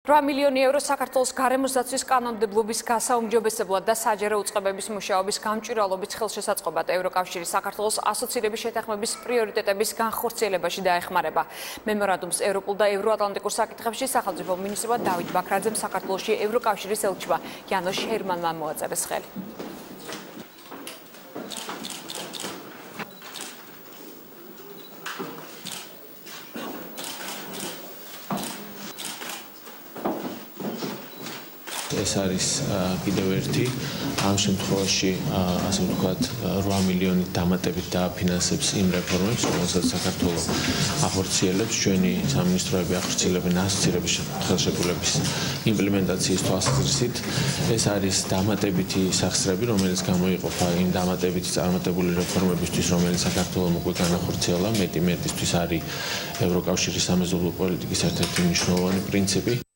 8 მილიონი ევრო საქართველოს გარემოსდაცვის კანონმდებლობის გასაუმჯობესებლად და საჯარო უწყებების მუშაობის გამჭვირვალობის ხელშესაწყობად ევროკავშირის საქართველოს ასოცირების შეთანხმების პრიორიტეტების განხორციელებაში დაეხმარება. მემორანდუმს ევროპულ და ევროატლანტიკურ საკითხებში სახელმწიფო მინისტრმა დავით ბაქრაძემ საქართველოში ევროკავშირის ელჩმა იანოშ ჰერმანმა მოაწერეს ხელი. ეს არის კიდევ ერთი ამ შემთხვევაში ასე ვთქვათ 8 მილიონი დამატებით დააფინანსებს იმ რეფორმებს, რომელსაც საქართველოს ახორციელებს. ჩვენი სამინისტროები ახორციელებენ ასოცირების ხელშეკრულების იმპლემენტაციის თვალსაზრისით. ეს არის დამატებითი სახსრები, რომელიც გამოიყოფა იმ დამატებითი წარმატებული რეფორმებისთვის, რომელიც საქართველოს უკვე განახორციელა. მეტისთვის არის ევროკავშირის სამეზობლო პოლიტიკის ერთ-ერთი მნიშვნელოვანი პრინციპი.